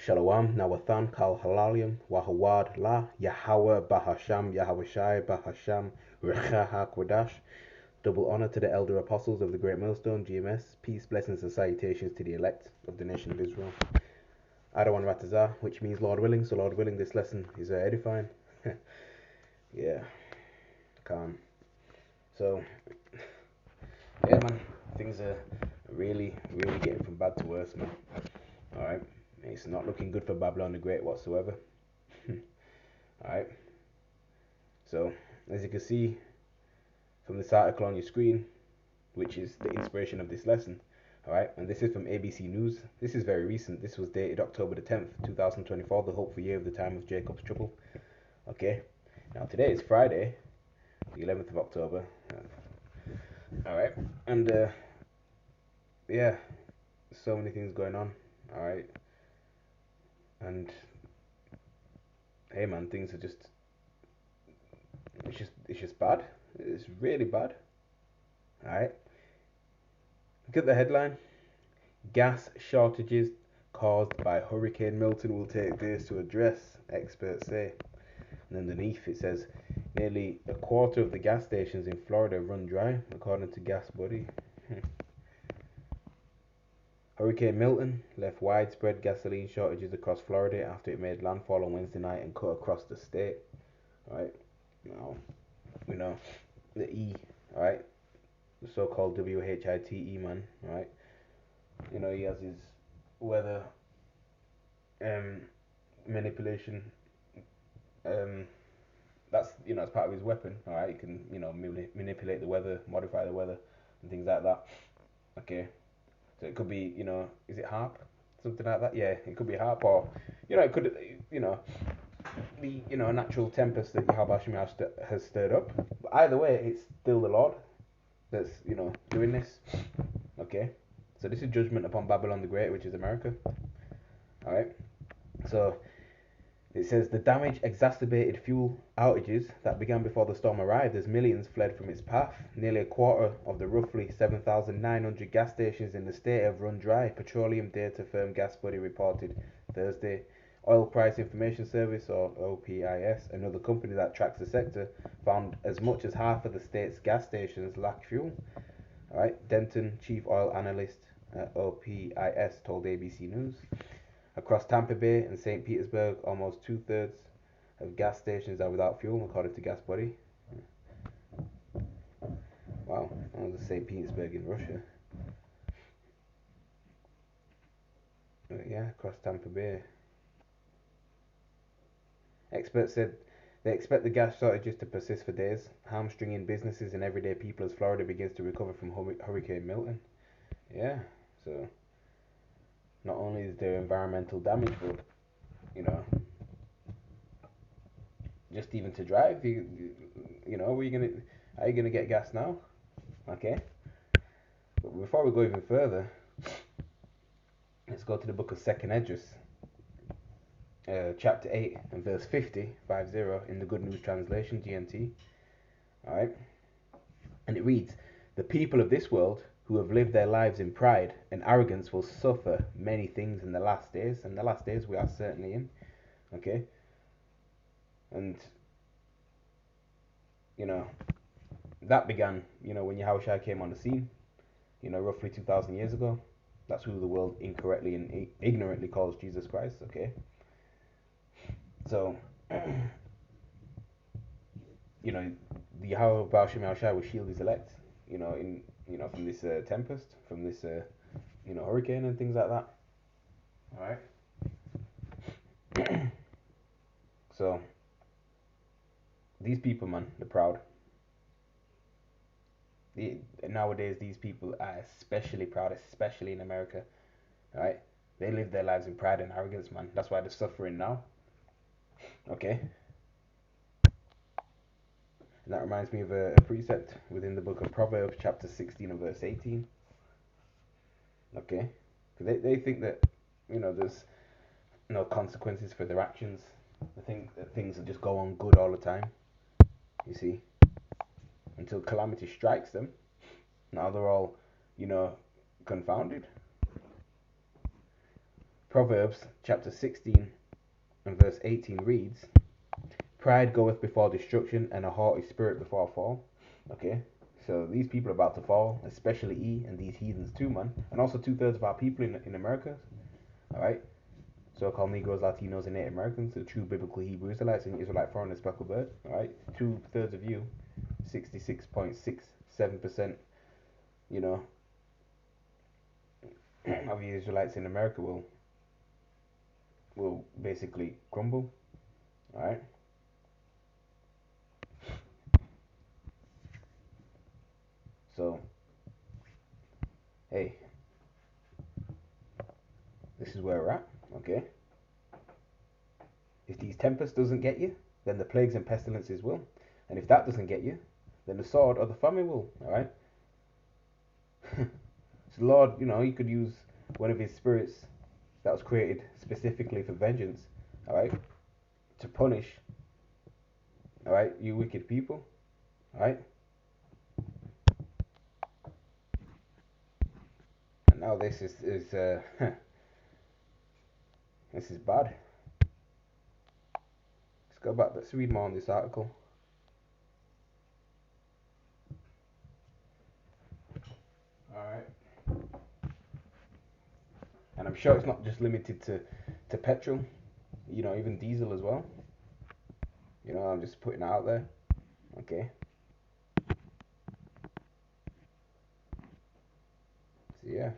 Shalom, Nawathan, Kal Halalium, Wahawad, La, Yahweh, Bahasham, Yahweh Bahasham, Recha HaKwadash. Double honor to the elder apostles of the Great Millstone, GMS. Peace, blessings, and salutations to the elect of the nation of Israel. Adawan Ratazah, which means Lord willing. So, Lord willing, this lesson is edifying. Yeah, calm. So, yeah, man, things are really getting from bad to worse, man. Alright, it's not looking good for Babylon the Great whatsoever. Alright, so as you can see from this article on your screen, which is the inspiration of this lesson, alright, and this is from ABC News. This is very recent. This was dated October the 10th, 2024, the hopeful year of the time of Jacob's trouble. Okay, now today is Friday, the 11th of October. Alright, and yeah, so many things going on. Alright, and hey man, things are just it's just bad. It's really bad. Alright. Look at the headline. Gas shortages caused by Hurricane Milton will take days to address, experts say. And underneath it says nearly a quarter of the gas stations in Florida run dry, according to Gas Buddy. Hurricane Milton left widespread gasoline shortages across Florida after it made landfall on Wednesday night and cut across the state. Alright, now we know the E, alright, the so-called WHITE man, right? You know, he has his weather manipulation. That's as part of his weapon. All right, he can manipulate the weather, modify the weather, and things like that. Okay, so it could be is it HARP, something like that? Yeah, it could be HARP, or it could be a natural tempest that Yahweh has stirred up. But either way, it's still the Lord that's doing this. Okay, so this is judgment upon Babylon the Great, which is America. All right, so it says the damage exacerbated fuel outages that began before the storm arrived as millions fled from its path. Nearly a quarter of the roughly 7,900 gas stations in the state have run dry, petroleum data firm Gas Buddy reported Thursday. Oil Price Information Service, or OPIS, another company that tracks the sector, found as much as half of the state's gas stations lack fuel. All right, Denton, chief oil analyst at OPIS, told ABC News. Across Tampa Bay and St. Petersburg, almost two-thirds of gas stations are without fuel, according to Gas Buddy. Wow, that was St. Petersburg in Russia. Yeah, across Tampa Bay. Experts said they expect the gas shortages to persist for days, hamstringing businesses and everyday people as Florida begins to recover from Hurricane Milton. Yeah, so not only is there environmental damage, but just even to drive, are you gonna get gas now? Okay. But before we go even further, let's go to the book of Second Esdras, chapter 8 and verse 50 in the Good News Translation, GNT. Alright? And it reads, the people of this world who have lived their lives in pride and arrogance will suffer many things in the last days, and the last days we are certainly in. Okay? And that began, when Yahushua came on the scene, roughly 2,000 years ago. That's who the world incorrectly and ignorantly calls Jesus Christ, okay? So, the Yahweh Baal Shem Yahushua will shield his elect, from this tempest, from this, hurricane and things like that. Alright? So, these people, man, they're proud. Nowadays, these people are especially proud, especially in America. Right? They live their lives in pride and arrogance, man. That's why they're suffering now. Okay? And that reminds me of a precept within the book of Proverbs, chapter 16 and verse 18. Okay? Because they think that, there's no consequences for their actions. They think that things will just go on good all the time. You see? Until calamity strikes them. Now they're all, confounded. Proverbs chapter 16 and verse 18 reads, "Pride goeth before destruction, and a haughty spirit before a fall." Okay, so these people are about to fall, especially and these heathens too, man. And also 2/3 of our people in America, alright? So-called Negroes, Latinos, and Native Americans, the true biblical Hebrew Israelites and Israelite foreigner speckled bird, alright? 2/3 of you, 66.67%, you know, of the Israelites in America will basically crumble, alright? So, hey, this is where we're at, okay? If these tempests doesn't get you, then the plagues and pestilences will. And if that doesn't get you, then the sword or the famine will, alright? So the Lord, he could use one of his spirits that was created specifically for vengeance, alright? To punish, alright, you wicked people, alright? And now this is this is bad. Let's go back, let's read more on this article. Alright. And I'm sure it's not just limited to petrol, even diesel as well. I'm just putting it out there. Okay. So yeah.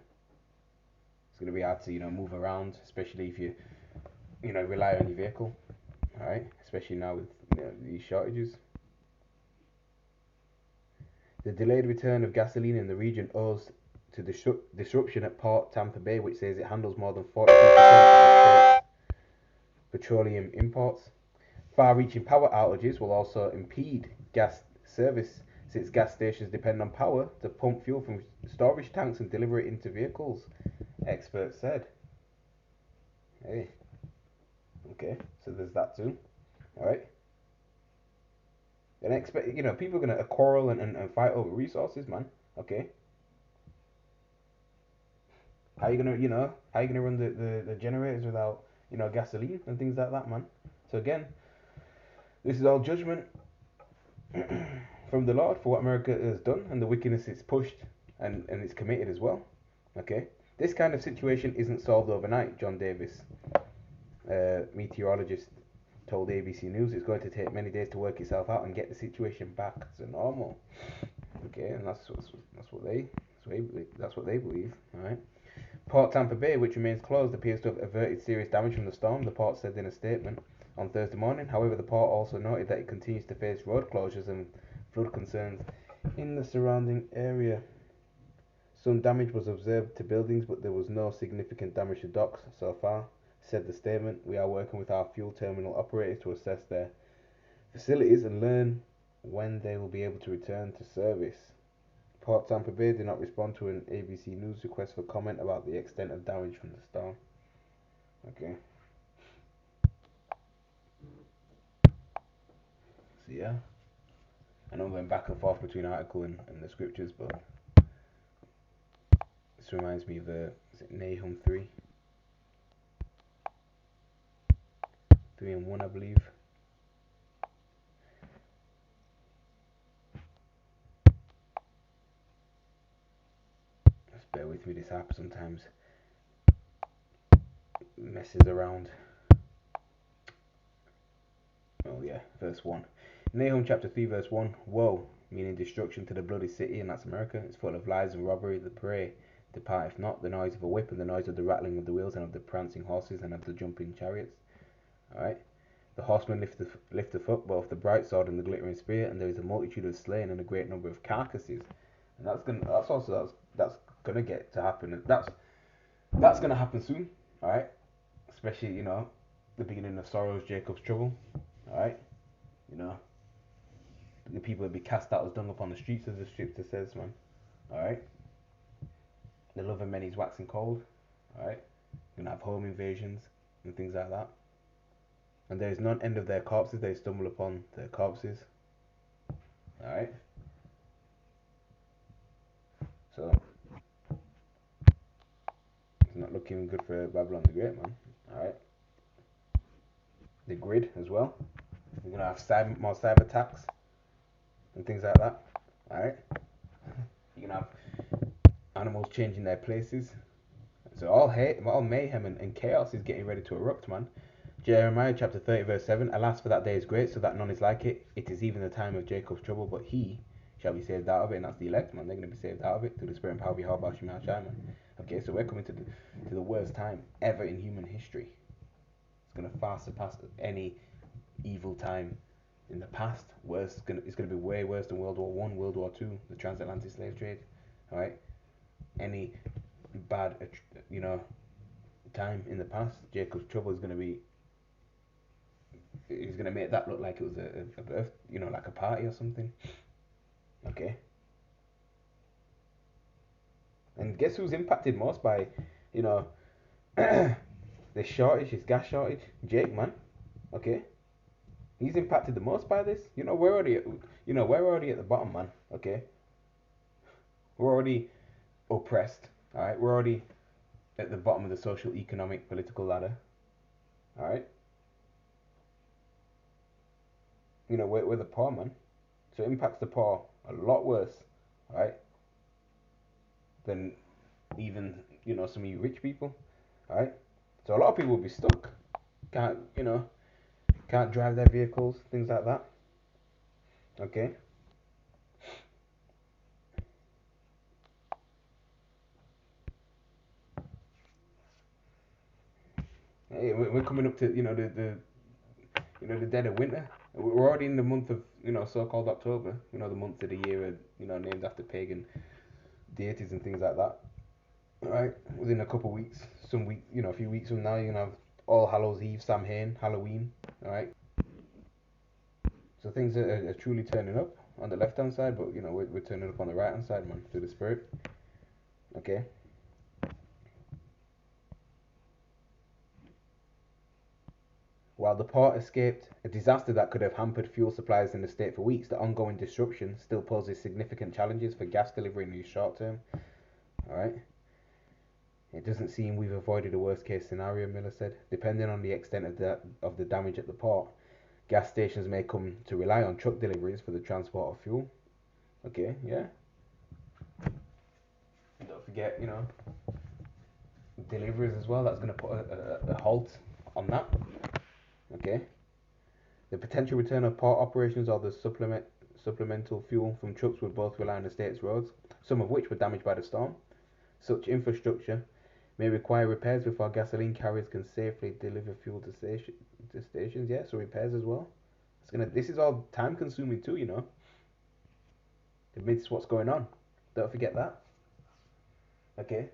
It's gonna be hard to, move around, especially if you rely on your vehicle. Alright? Especially now with these shortages. The delayed return of gasoline in the region owes to disruption at Port Tampa Bay, which says it handles more than 42% of the state's petroleum imports. Far-reaching power outages will also impede gas service, since gas stations depend on power to pump fuel from storage tanks and deliver it into vehicles, experts said. Hey, okay, so there's that too. All right. And people are gonna quarrel and fight over resources, man. Okay. How you gonna run the generators without gasoline and things like that, man? So again, this is all judgment from the Lord for what America has done and the wickedness it's pushed and it's committed as well. Okay, this kind of situation isn't solved overnight. John Davis, meteorologist, told ABC News it's going to take many days to work itself out and get the situation back to normal. Okay, and that's what they believe. All right. Port Tampa Bay, which remains closed, appears to have averted serious damage from the storm, the port said in a statement on Thursday morning. However, the port also noted that it continues to face road closures and flood concerns in the surrounding area. Some damage was observed to buildings, but there was no significant damage to docks so far, said the statement. We are working with our fuel terminal operators to assess their facilities and learn when they will be able to return to service. Port Tampa Bay did not respond to an ABC News request for comment about the extent of damage from the storm. Okay. So yeah. I know I'm going back and forth between article and the scriptures, but this reminds me of is it Nahum 3? 3 and 1, I believe. Just bear with me, this app sometimes messes around. Oh yeah, verse 1. Nahum chapter 3 verse 1. Woe, meaning destruction to the bloody city, and that's America. It's full of lies and robbery. The prey departeth not, the noise of a whip and the noise of the rattling of the wheels and of the prancing horses and of the jumping chariots. Alright. The horsemen lifteth up both the bright sword and the glittering spear, and there is a multitude of slain and a great number of carcasses. And that's gonna get to happen. That's gonna happen soon. Alright. Especially, the beginning of sorrows, Jacob's trouble. Alright? The people will be cast out as dung upon the streets, as the scripture says, man. Alright? The love of many is waxing cold. Alright? You're gonna have home invasions and things like that. And there is none end of their corpses, they stumble upon their corpses. Alright? So, there's not looking good for Babylon the Great, man. All right, the grid as well. We're gonna have more cyber attacks and things like that. All right, you're gonna have animals changing their places. So all hate, all mayhem and chaos is getting ready to erupt, man. Jeremiah chapter 30 verse 7. Alas, for that day is great, so that none is like it. It is even the time of Jacob's trouble, but he shall be saved out of it, and that's the elect, man. They're going to be saved out of it through the spirit and power of Yahweh Shema Shai, man. Okay, so we're coming to the worst time ever in human history. It's going to far surpass any evil time in the past. It's going to be way worse than World War One, World War Two, the transatlantic slave trade. All right, any bad, time in the past, Jacob's trouble is going to be. He's going to make that look like it was a birth, like a party or something. Okay. And guess who's impacted most by, you know, the shortage, his gas shortage? Jake, man. Okay. He's impacted the most by this. We're already at the bottom, man. Okay. We're already oppressed. All right. We're already at the bottom of the social, economic, political ladder. All right. We're the poor, man. So it impacts the poor a lot worse, all right, than even some of you rich people, all right. So a lot of people will be stuck, can't drive their vehicles, things like that. Okay. Hey, we're coming up to the dead of winter. We're already in the month of so-called October. The months of the year are named after pagan deities and things like that. All right. Within a couple of weeks, a few weeks from now, you're gonna have All Hallows Eve, Samhain, Halloween. All right. So things are truly turning up on the left hand side, but we're turning up on the right hand side, man, through the spirit. Okay. While the port escaped a disaster that could have hampered fuel supplies in the state for weeks, the ongoing disruption still poses significant challenges for gas delivery in the short term. All right. It doesn't seem we've avoided a worst case scenario, Miller said. Depending on the extent of the damage at the port, gas stations may come to rely on truck deliveries for the transport of fuel. Okay, yeah. Don't forget, deliveries as well. That's going to put a halt on that. Okay. The potential return of port operations or the supplemental fuel from trucks would both rely on the state's roads, some of which were damaged by the storm. Such infrastructure may require repairs before gasoline carriers can safely deliver fuel to stations. Yeah, so repairs as well. This is all time consuming too, amidst what's going on. Don't forget that. Okay.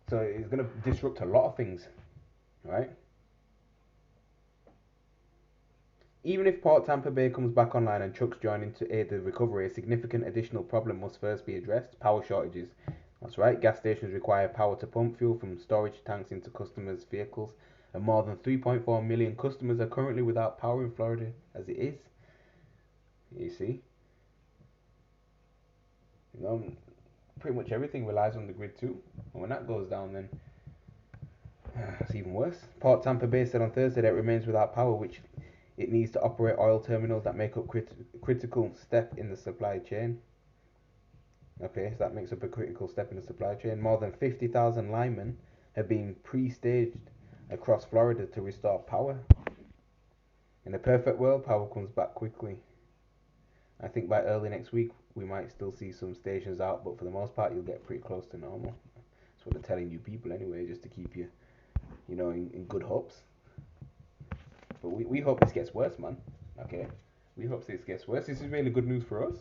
So it's gonna disrupt a lot of things, right? Even if Port Tampa Bay comes back online and trucks join in to aid the recovery, a significant additional problem must first be addressed: power shortages. That's right, gas stations require power to pump fuel from storage tanks into customers' vehicles, and more than 3.4 million customers are currently without power in Florida as it is. You see? Pretty much everything relies on the grid too. And when that goes down, then it's even worse. Port Tampa Bay said on Thursday that it remains without power, which it needs to operate oil terminals that make up critical step in the supply chain. Okay, so that makes up a critical step in the supply chain. More than 50,000 linemen have been pre-staged across Florida to restore power. In a perfect world, power comes back quickly. I think by early next week, we might still see some stations out, but for the most part, you'll get pretty close to normal. That's what they're telling you people anyway, just to keep you, in good hopes. But we hope this gets worse, man. Okay? We hope this gets worse. This is really good news for us.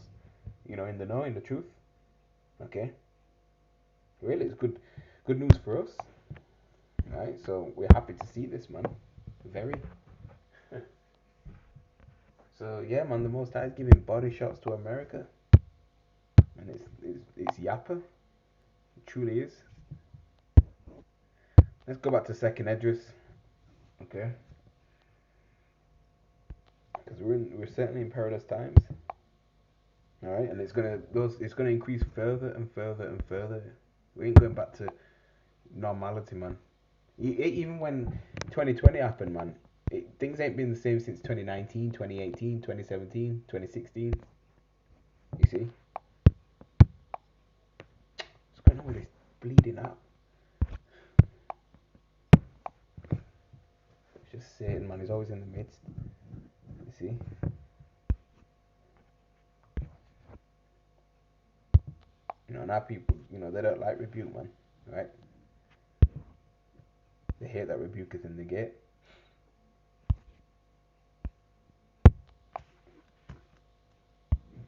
In the know, in the truth. Okay? Really, it's good news for us. Alright, so we're happy to see this, man. Very. So yeah, man, the Most High is giving body shots to America, and it's yapper. It truly is. Let's go back to second address, okay? Because we're certainly in perilous times. All right, and it's gonna increase further and further and further. We ain't going back to normality, man. Even when 2020 happened, man, things ain't been the same since 2019, 2018, 2017, 2016. You see? What's going on with this bleeding out? It's just Satan, man. He's always in the midst. You see? Now people, they don't like rebuke, man. Right? They hate that rebuke is in the gate.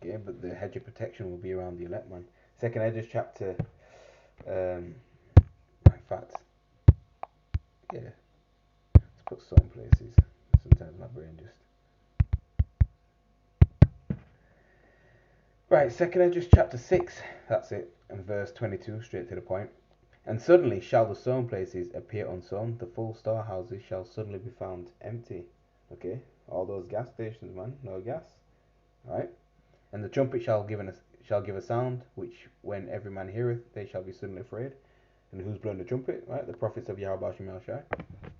Okay, but the hedge of protection will be around the elect, man. Second Edges chapter, in fact, yeah, let's put some places. Sometimes my brain just. Right, Second Edges chapter 6, that's it, and verse 22, straight to the point. And suddenly shall the sown places appear unsown, the full storehouses shall suddenly be found empty. Okay, all those gas stations, man, no gas. Right? And the trumpet shall give a sound, which when every man heareth, they shall be suddenly afraid. And who's blowing the trumpet? Right? The prophets of Yahweh Shemel Shai.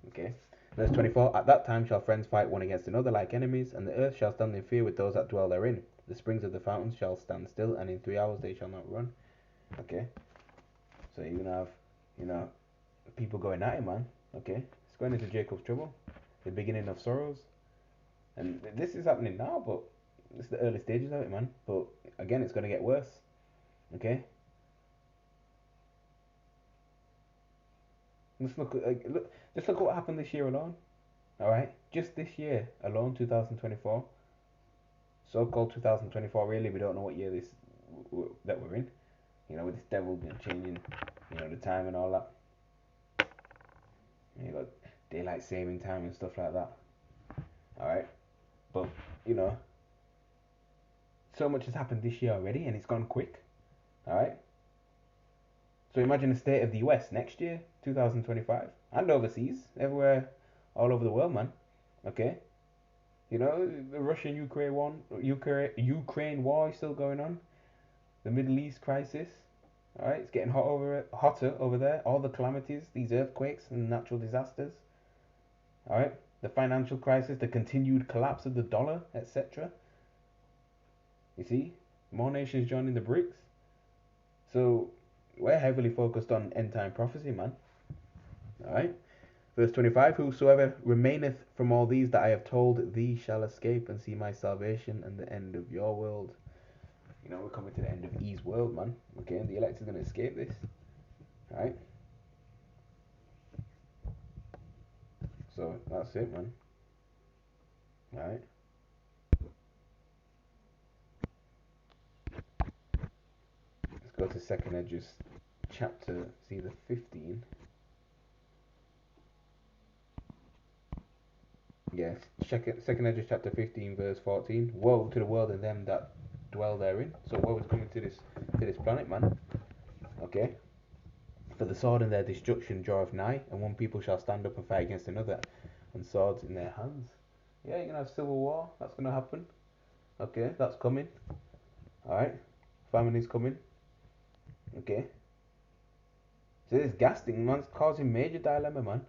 Okay. Verse 24. At that time shall friends fight one against another like enemies, and the earth shall stand in fear with those that dwell therein. The springs of the fountains shall stand still, and in 3 hours they shall not run. Okay. So you're gonna have, people going at it, man. Okay. It's going into Jacob's trouble, the beginning of sorrows, and this is happening now, but it's the early stages of it, man. But again, it's gonna get worse. Okay. Just look at what happened this year alone. All right, just this year alone, 2024, so-called 2024. Really, we don't know what year that we're in. With this devil changing, the time and all that. You got daylight saving time and stuff like that. All right, but so much has happened this year already, and it's gone quick. All right. So imagine the state of the US next year, 2025, and overseas, everywhere, all over the world, man. Okay. The Russian-Ukraine war is still going on. The Middle East crisis. All right, it's getting hotter over there. All the calamities, these earthquakes and natural disasters. All right, the financial crisis, the continued collapse of the dollar, etc. You see, more nations joining the BRICS. So we're heavily focused on end time prophecy, man. All right. Verse 25, whosoever remaineth from all these that I have told thee shall escape and see my salvation and the end of your world. We're coming to the end of E's world, man. Okay, and the elect is going to escape this. Alright? So, that's it, man. Alright? Let's go to Second Edges chapter, see the 15. Yes, Second Edges chapter 15, verse 14. Woe to the world and them that dwell therein. So woe is coming to this planet, man. Okay? For the sword and their destruction draweth nigh, and one people shall stand up and fight against another, and swords in their hands. Yeah, you're gonna have civil war. That's gonna happen. Okay, that's coming. Alright? Famine is coming. Okay? So this gas thing, man's causing major dilemma, man.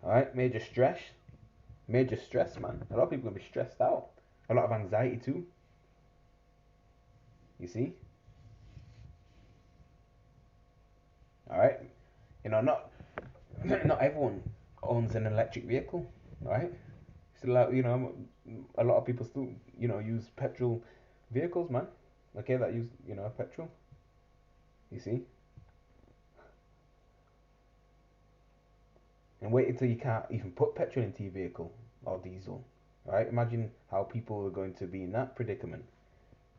Alright? Major stress. Major stress, man. A lot of people are gonna be stressed out. A lot of anxiety too. You see? Alright? Not not everyone owns an electric vehicle, right? Still, a lot of people still, use petrol vehicles, man. Okay, that use, petrol. You see? And wait until you can't even put petrol into your vehicle or diesel, right? Imagine how people are going to be in that predicament.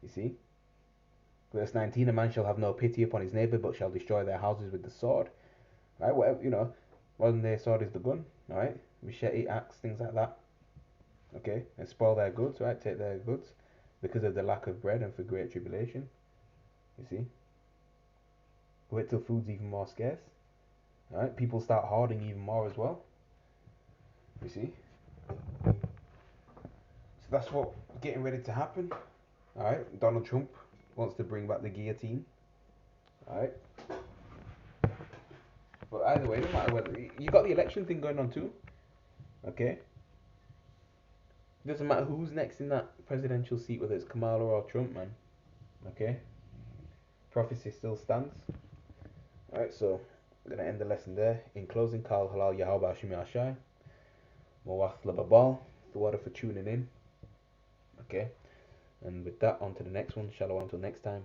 You see? Verse 19, a man shall have no pity upon his neighbor, but shall destroy their houses with the sword. Right? Whatever, modern day sword is the gun, right? Machete, axe, things like that. Okay? And spoil their goods, right? Take their goods because of the lack of bread and for great tribulation. You see? Wait till food's even more scarce. Right? People start hoarding even more as well. You see? So that's what getting ready to happen. Alright? Donald Trump wants to bring back the guillotine. Alright? But either way, no matter whether you got the election thing going on too. Okay, doesn't matter who's next in that presidential seat, whether it's Kamala or Trump, man. Okay, prophecy still stands. All right, so I'm gonna end the lesson there. In closing, Kal Halal Yahweh Shimi Ashai. Mawach Lababal. The water for tuning in. Okay, and with that, on to the next one. Shalom until next time.